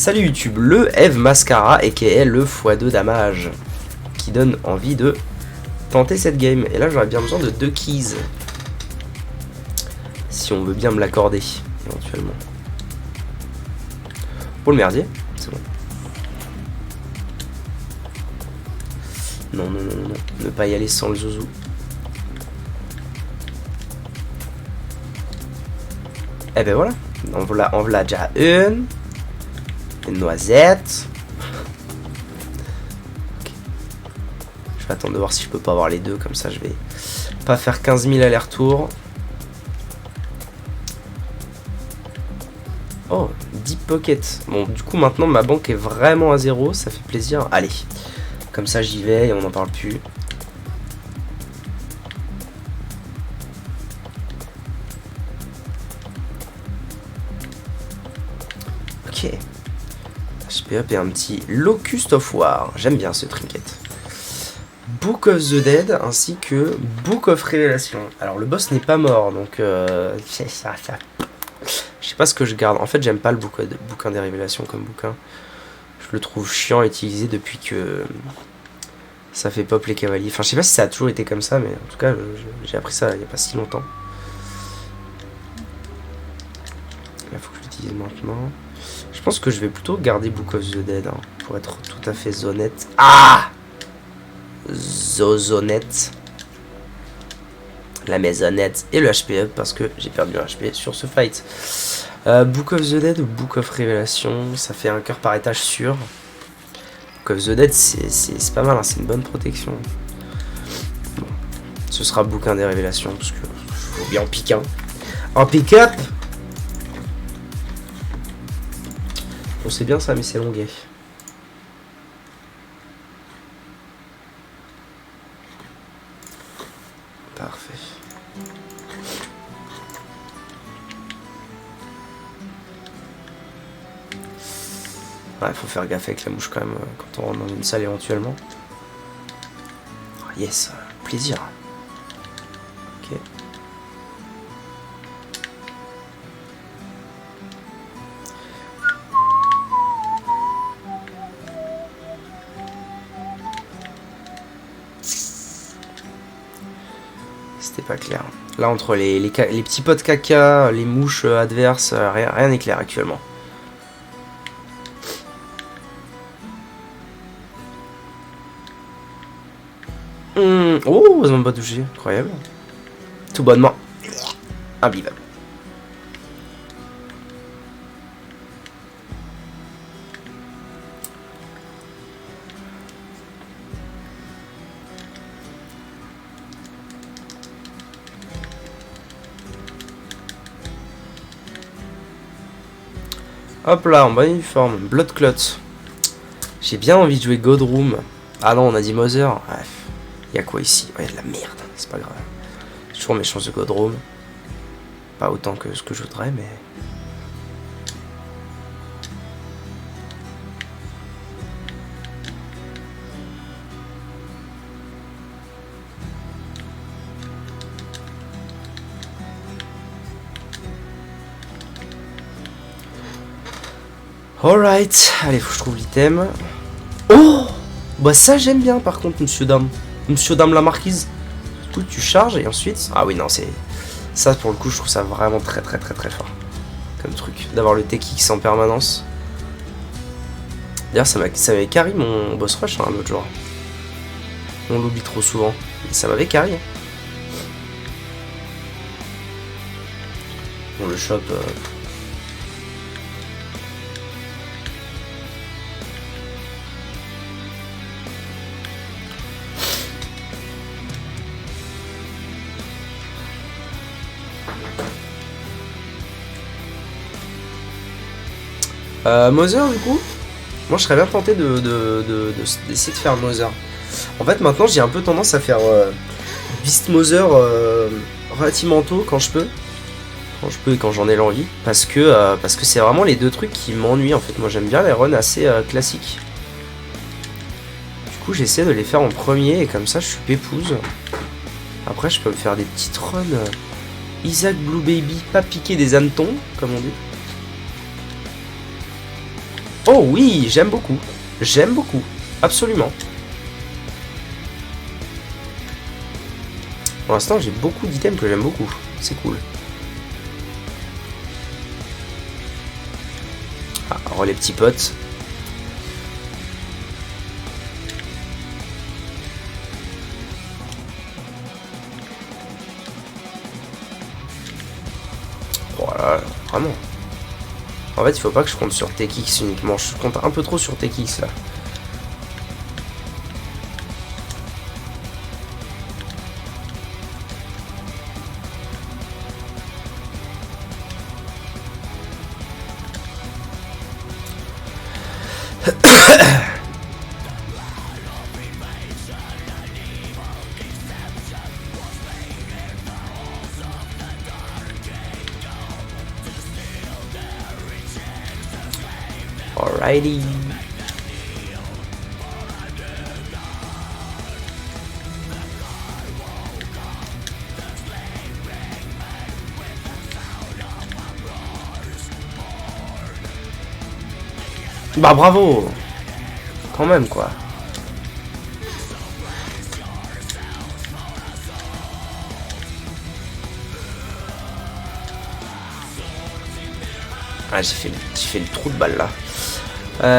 Salut YouTube, le Eve Mascara aka le x2 damage qui donne envie de tenter cette game. Et là j'aurais bien besoin de 2 keys. Si on veut bien me l'accorder, éventuellement. Pour le merdier, c'est bon. Non, non, non, non, ne pas y aller sans le zouzou. Et ben voilà, on voilà déjà une noisette. Okay. Je vais attendre de voir si je peux pas avoir les deux, comme ça je vais pas faire 15 000 allers-retours. Oh, Deep Pocket. Bon, du coup maintenant ma banque est vraiment à zéro, ça fait plaisir. Allez, comme ça j'y vais et on n'en parle plus. Ok. HP-up et un petit Locust of War. J'aime bien ce trinket. Book of the Dead ainsi que Book of Révélation. Alors le boss n'est pas mort, donc je sais pas ce que je garde. En fait j'aime pas le bouquin des révélations comme bouquin. Je le trouve chiant à utiliser depuis que ça fait pop les cavaliers. Enfin je sais pas si ça a toujours été comme ça, mais en tout cas j'ai appris ça il y a pas si longtemps. Là faut que je l'utilise maintenant. Je pense que je vais plutôt garder Book of the Dead, hein, pour être tout à fait honnête. Ah, Zozonnette. La maisonnette et le HP up parce que j'ai perdu un HP sur ce fight. Book of the Dead ou Book of Révélation, ça fait un cœur par étage sûr. Book of the Dead, c'est pas mal, hein, c'est une bonne protection. Bon, ce sera bouquin des révélations parce que faut bien en pique un. En pick-up. On sait bien ça, mais c'est longuet. Parfait. Ouais, faut faire gaffe avec la mouche quand même quand on rentre dans une salle éventuellement. Oh, yes, plaisir. Ok. C'était pas clair. Là, entre les petits pots de caca, les mouches adverses, rien n'est clair actuellement. Oh, ils m'ont pas touché. Incroyable. Tout bonnement. Imbivable. Hop là, en bonne uniforme, Blood Clot. J'ai bien envie de jouer Godroom. Ah non, on a dit Mother. Bref, il y a quoi ici? Il y a de la merde, c'est pas grave. J'ai toujours mes chances de Godroom. Pas autant que ce que je voudrais, mais... Alright, allez, faut que je trouve l'item. Oh, bah ça j'aime bien par contre, monsieur dame. Monsieur dame la marquise. Du coup tu charges et ensuite... Ah oui non, c'est... Ça pour le coup je trouve ça vraiment très fort. Comme truc, d'avoir le TX en permanence. D'ailleurs ça m'avait carry mon boss rush hein, l'autre jour. On l'oublie trop souvent. Mais ça m'avait carry. Bon le shop... Mother du coup, moi je serais bien tenté d'essayer de faire Mother. En fait maintenant j'ai un peu tendance à faire Beast Mother relativement tôt quand je peux et quand j'en ai l'envie, parce que c'est vraiment les deux trucs qui m'ennuient en fait. Moi j'aime bien les runs assez classiques. Du coup j'essaie de les faire en premier et comme ça je suis pépouse. Après je peux me faire des petites runs Isaac Blue Baby, pas piquer des hannetons comme on dit. Oh oui, j'aime beaucoup. J'aime beaucoup. Absolument. Pour l'instant, j'ai beaucoup d'items que j'aime beaucoup. C'est cool. Ah, alors les petits potes. Voilà, vraiment. En fait, il faut pas que je compte sur TX uniquement. Je compte un peu trop sur TX là. Alrighty. Bah bravo. Quand même quoi. Ah j'ai fait le trou de balle là.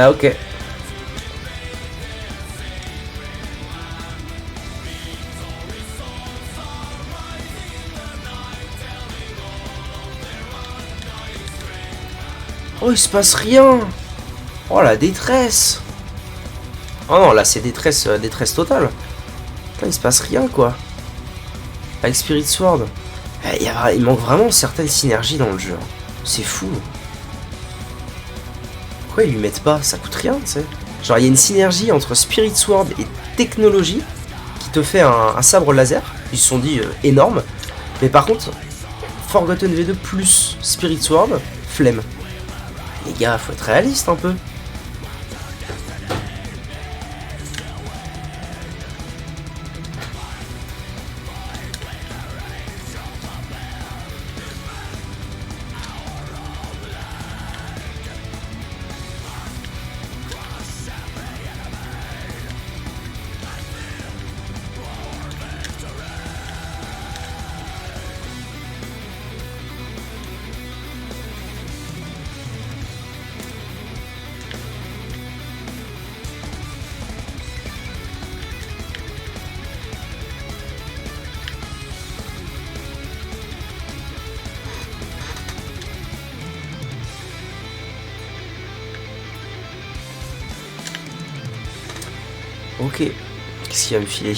Ok. Oh il se passe rien. Oh la détresse. Oh non là c'est détresse, détresse totale. Putain, il se passe rien quoi. Avec Spirit Sword. Il manque vraiment certaines synergies dans le jeu. C'est fou. Pourquoi ils lui mettent pas? Ça coûte rien, tu sais. Genre, il y a une synergie entre Spirit Sword et technologie qui te fait un sabre laser. Ils se sont dit énorme. Mais par contre, Forgotten V2 plus Spirit Sword, flemme. Les gars, faut être réaliste un peu. Ok, qu'est-ce qu'il va me filer?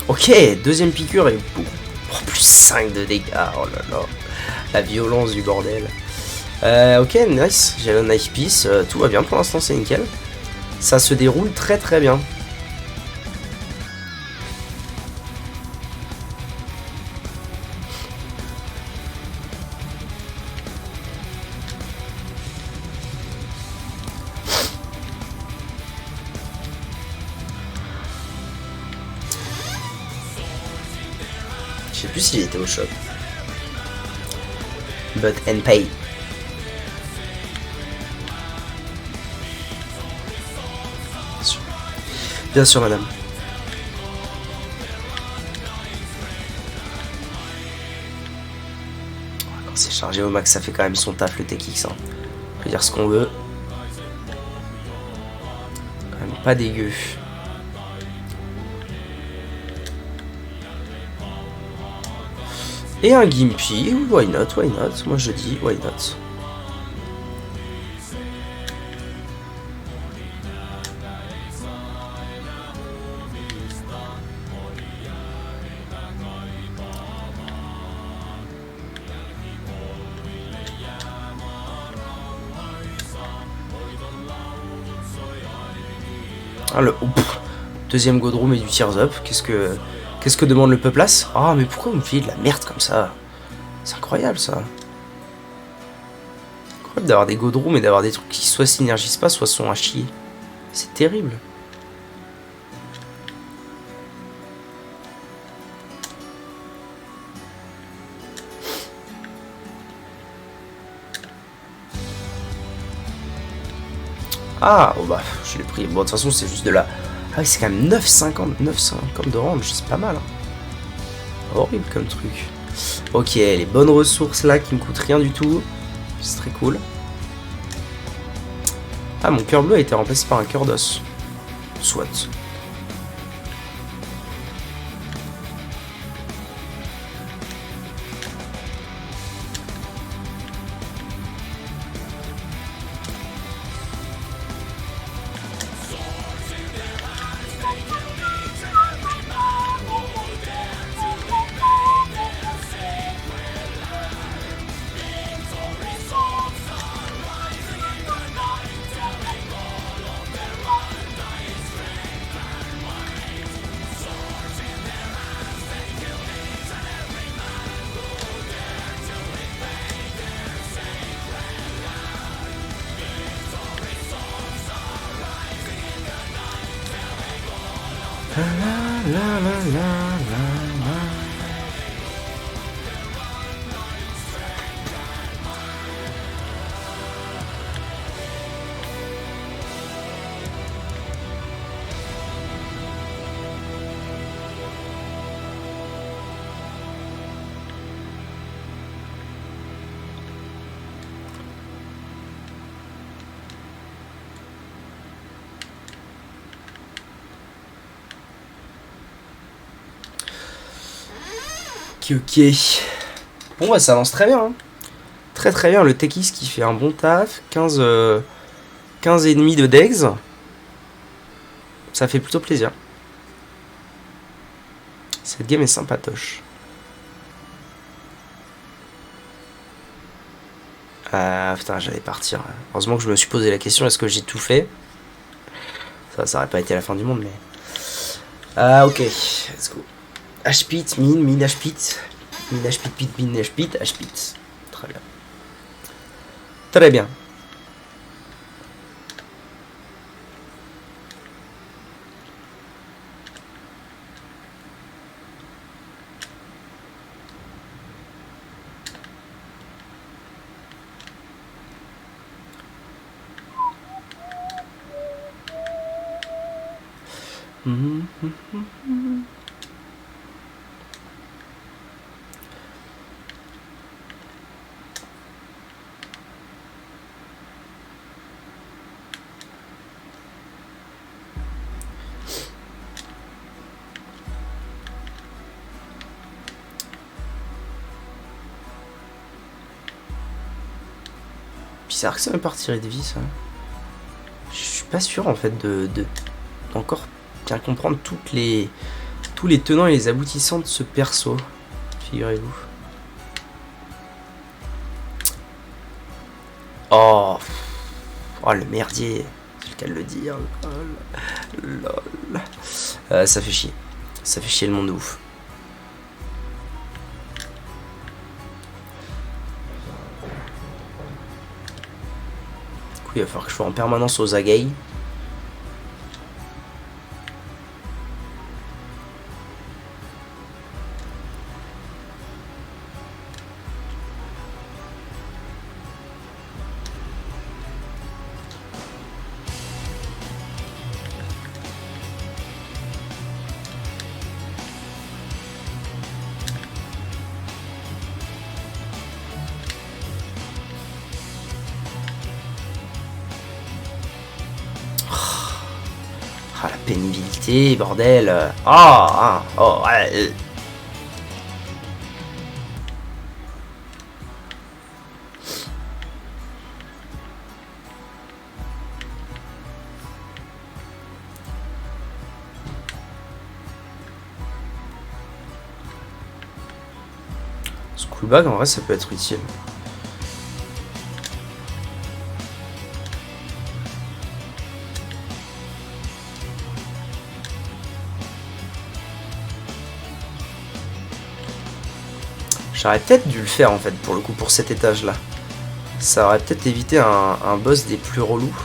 Ok, deuxième piqûre et boum. Oh, plus 5 de dégâts, oh là là. La violence du bordel. Ok, nice, j'ai un knife piece, tout va bien pour l'instant, c'est nickel. Ça se déroule très très bien. Je sais plus s'il était au shop. But and pay. Bien sûr. Bien sûr, madame. Quand c'est chargé au max, ça fait quand même son taf le TX. Hein. On peut dire ce qu'on veut. Quand même pas dégueu. Et un Gimpy, why not, why not, moi je dis why not. Ah le deuxième Godroom et du Tears Up, qu'est-ce que demande le peuplace? Ah mais pourquoi vous me filez de la merde comme ça? C'est incroyable ça. Incroyable d'avoir des Godroom et d'avoir des trucs qui soit synergisent pas, soit sont à chier. C'est terrible. Ah, oh bah, je l'ai pris. Bon, de toute façon, c'est juste de la... Ah oui, c'est quand même 9,50 de range, c'est pas mal. Hein. Horrible comme truc. Ok, les bonnes ressources là qui me coûtent rien du tout. C'est très cool. Ah, mon cœur bleu a été remplacé par un cœur d'os. Soit. Ok. Bon, bah, ça avance très bien. Hein. Très très bien. Le Tekis qui fait un bon taf. 15 et demi de Dex. Ça fait plutôt plaisir. Cette game est sympatoche. Putain, j'allais partir. Heureusement que je me suis posé la question, est-ce que j'ai tout fait? Ça aurait pas été la fin du monde, mais... Ah, ok. Let's go. H-pit, mine H-pit. Mine H-pit, mine H-pit, H-pit. Très bien. Très bien. C'est vrai que ça me partirait de vie, ça. Je suis pas sûr, en fait, d'encore bien comprendre tous les tenants et les aboutissants de ce perso. Figurez-vous. Oh, le merdier. C'est le cas de le dire. Lol. Ça fait chier. Ça fait chier le monde de ouf. Il va falloir que je sois en permanence aux aguets. Ah, la pénibilité, bordel. Ouais. Schoolbag, en vrai, ça peut être utile. J'aurais peut-être dû le faire en fait pour le coup pour cet étage là. Ça aurait peut-être évité un boss des plus relous.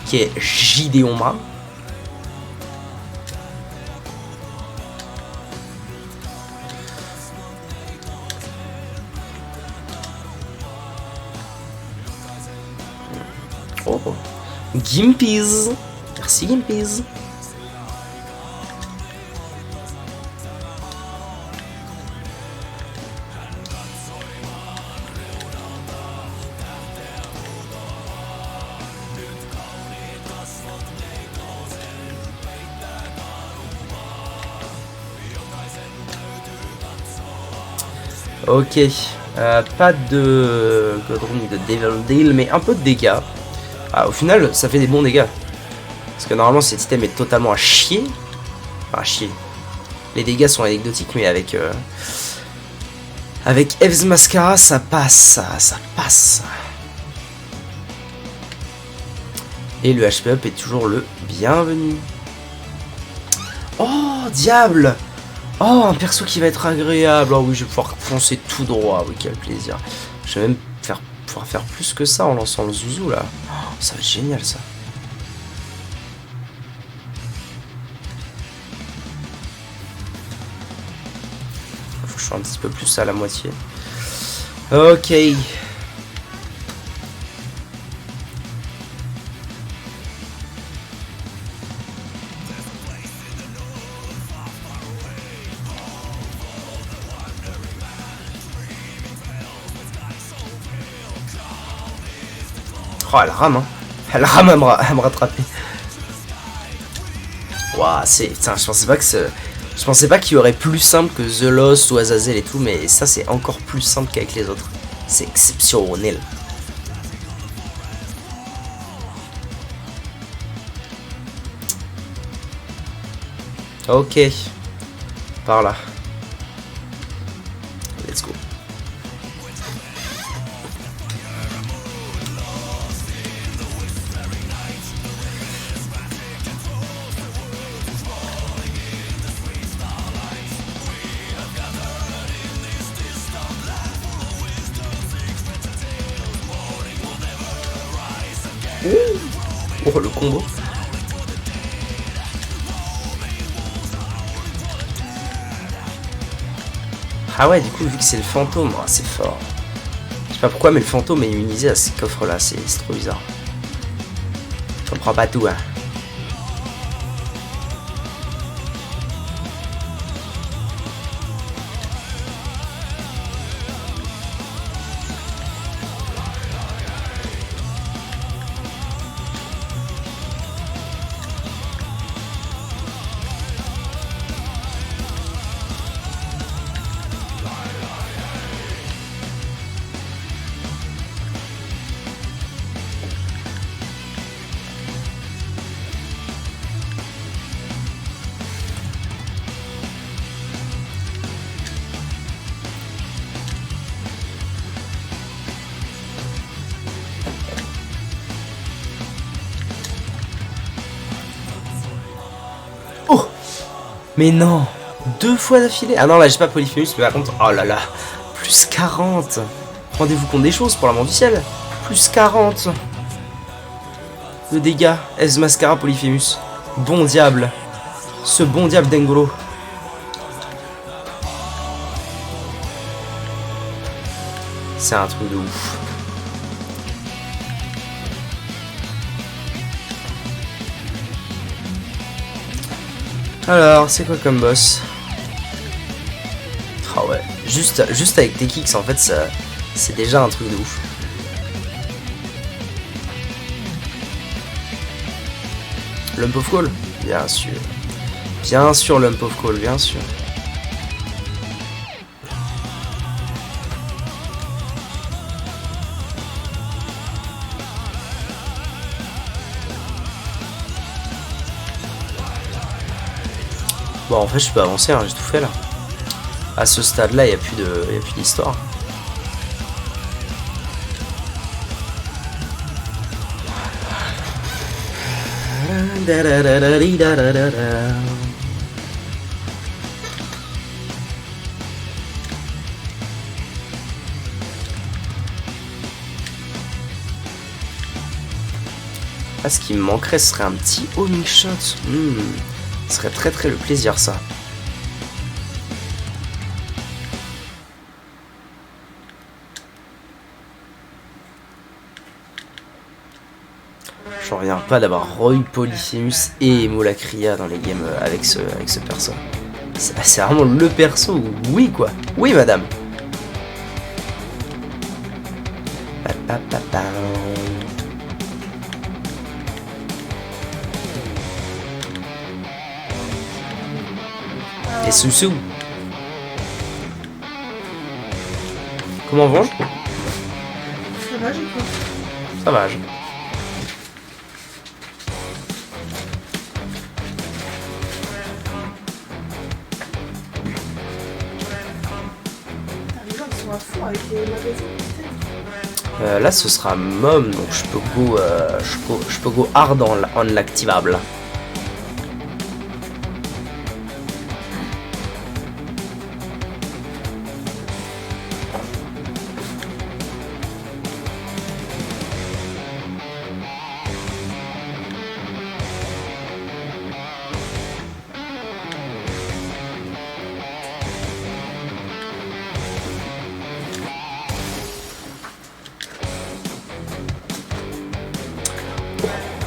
Qui est Gideonma. Oh, Gimpies. Merci Gimpies. Ok, pas de Godroom ni de Devil Deal, mais un peu de dégâts. Ah, au final, ça fait des bons dégâts. Parce que normalement, cet item est totalement à chier. Enfin, à chier. Les dégâts sont anecdotiques, mais avec Ev's Mascara, ça passe, ça passe. Et le HP up est toujours le bienvenu. Oh, diable! Oh, un perso qui va être agréable. Oh oui, je vais pouvoir foncer tout droit. Oui, quel plaisir. Je vais même pouvoir faire plus que ça en lançant le zouzou là. Oh, ça va être génial ça. Faut que je sois un petit peu plus à la moitié. Ok. Oh, elle rame, hein. Elle rame à me rattraper. Waouh, c'est... Putain, je pensais pas qu'il y aurait plus simple que The Lost ou Azazel et tout, mais ça, c'est encore plus simple qu'avec les autres. C'est exceptionnel. Ok. Par là. Let's go. Oh, le combo. Ah ouais, du coup, vu que c'est le fantôme, oh, c'est fort. Je sais pas pourquoi, mais le fantôme est immunisé à ce coffre-là, c'est trop bizarre. Je comprends pas tout, hein. Oh! Mais non! 2 fois d'affilée! Ah non, là, j'ai pas Polyphemus, mais par contre, oh là là! Plus 40! Rendez-vous compte des choses, pour l'amour du ciel! Plus 40! De dégâts, Ev's Mascara Polyphemus. Bon diable! Ce bon diable d'Engolo. C'est un truc de ouf. Alors, c'est quoi comme boss? Ah ouais, juste avec tes kicks, en fait, c'est déjà un truc de ouf. Lump of Coal? Bien sûr. Bien sûr, Lump of Coal, bien sûr. Bon, en fait, je peux avancer, hein, j'ai tout fait là. À ce stade-là, il n'y a plus d'histoire. Ah, ce qui me manquerait, ce serait un petit homing shot. Ce serait très le plaisir, ça. J'en reviens pas d'avoir re-eu Polyphemus et Molacria dans les games avec ce perso. C'est vraiment le perso, oui quoi. Oui madame. Et Soussou. Comment vont? Ça va, j'ai quoi? Ça va. Les gens qui sont à fond avec les magasins. Là ce sera mom, donc je peux go hard en l'activable.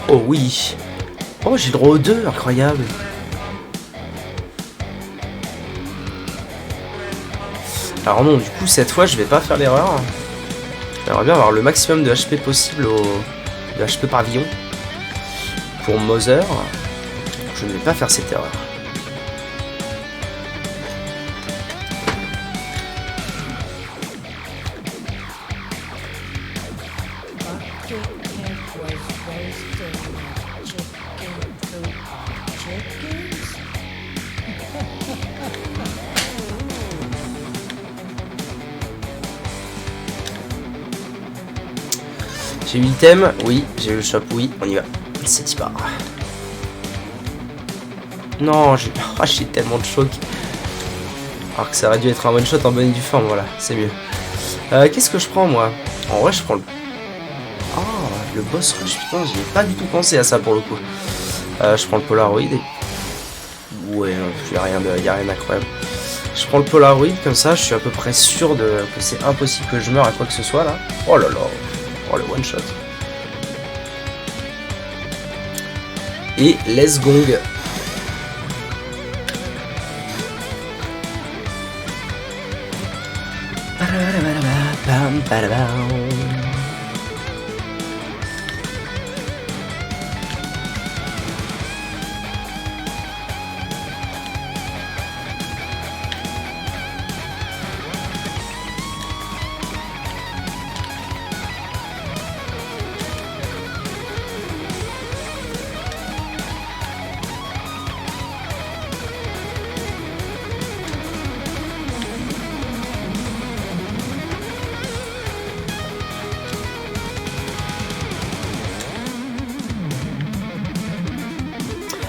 Oh oui. Oh j'ai le droit aux deux, incroyable. Alors non, du coup cette fois je vais pas faire l'erreur. J'aimerais bien avoir le maximum de HP possible de HP pavillon pour Mother. Je ne vais pas faire cette erreur. J'ai eu l'item, oui, j'ai eu le shop, oui, on y va. C'est y part. Non, j'ai tellement de choc. Alors que ça aurait dû être un one shot en bonne et due forme, voilà, c'est mieux. Qu'est-ce que je prends moi? En vrai, je prends le. Oh, le boss rush, putain, j'y ai pas du tout pensé à ça pour le coup. Je prends le Polaroid et. Ouais, y a rien d'incroyable. Je prends le Polaroid, comme ça, je suis à peu près sûr que c'est impossible que je meure à quoi que ce soit là. Oh là là. Oh le one shot. Et let's gong.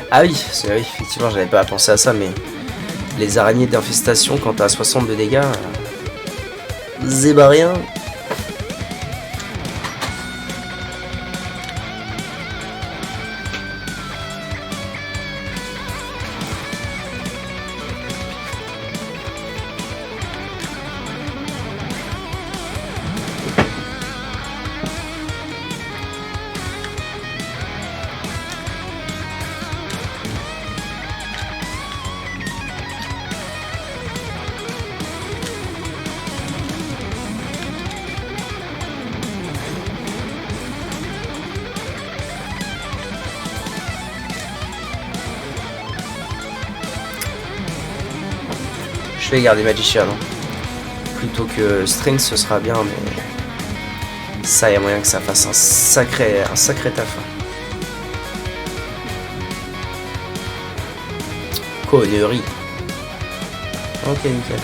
Ah oui, effectivement, j'avais pas pensé à ça, mais les araignées d'infestation, quand t'as 60 de dégâts, c'est pas rien. Je vais garder Magician. Plutôt que Strength, ce sera bien, mais ça, y a moyen que ça fasse un sacré taf. Connerie. Ok, nickel.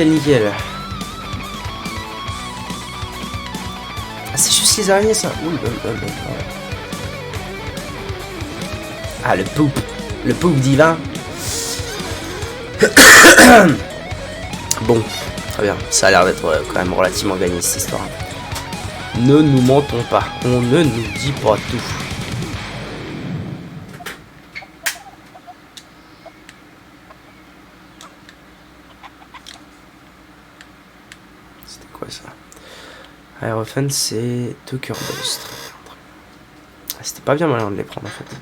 Nickel. Ah, c'est juste les araignées, ça. Ouh, Ah, le poop. Le poop divin. Bon, très bien. Ça a l'air d'être quand même relativement gagné cette histoire. Ne nous mentons pas. On ne nous dit pas tout. C'était quoi ça? Aerofen, c'est Tucker Burst. C'était pas bien malin de les prendre en fait.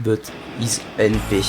But is NP.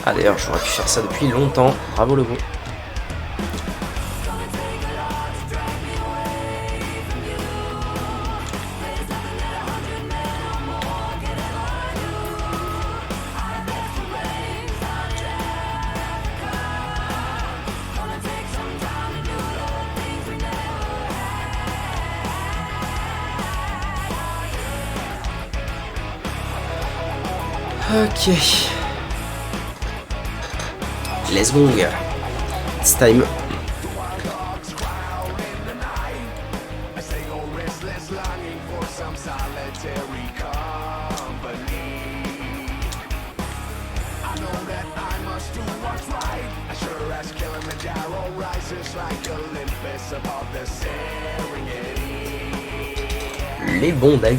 Ah d'ailleurs j'aurais pu faire ça depuis longtemps, bravo Lobo. Ok. Let's go. It's time. Les bons d'Aix.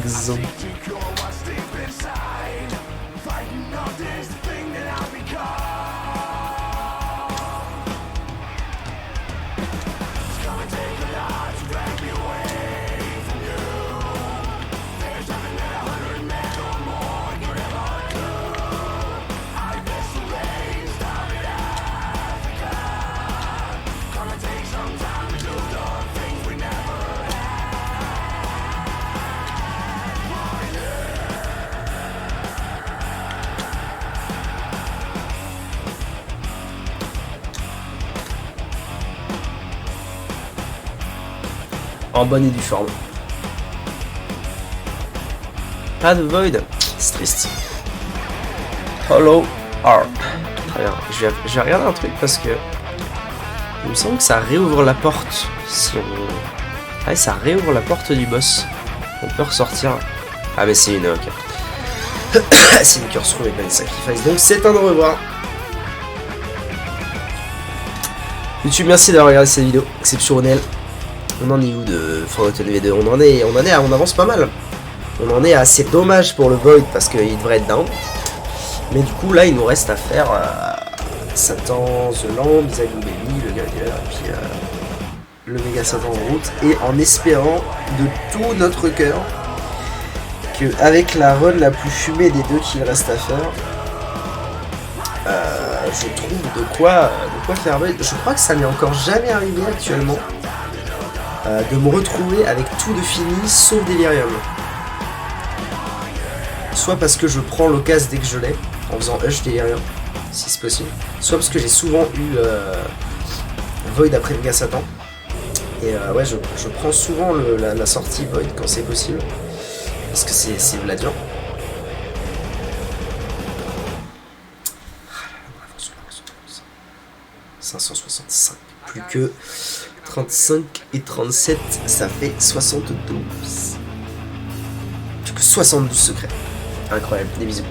En bonne et due forme. Pas de void, c'est triste. Hollow Harp. Très bien. Je vais regarder un truc parce que il me semble que ça réouvre la porte. Si on... Ouais, ça réouvre la porte du boss. On peut ressortir. Ah mais c'est une ok. C'est une curse room et pas une sacrifice. Donc c'est un au revoir. YouTube, merci d'avoir regardé cette vidéo exceptionnelle. On en est où de Forgotten V2? On avance pas mal. On en est assez dommage pour le Void parce qu'il devrait être down. Mais du coup là il nous reste à faire Satan, The Lamb, Zagu Baby, le Gladiator et puis le Méga Satan en route. Et en espérant de tout notre cœur que avec la run la plus fumée des deux qu'il reste à faire, je trouve de quoi faire Void. Je crois que ça m'est encore jamais arrivé actuellement. De me retrouver avec tout de fini sauf Delirium. Soit parce que je prends l'occasion dès que je l'ai, en faisant Hush Delirium, si c'est possible. Soit parce que j'ai souvent eu Void après Mega Satan. Et ouais, je prends souvent la sortie Void quand c'est possible. Parce que c'est Vladian. 565. Plus que 35 et 37, ça fait 72. Plus que 72 secrets. Incroyable, des bisous.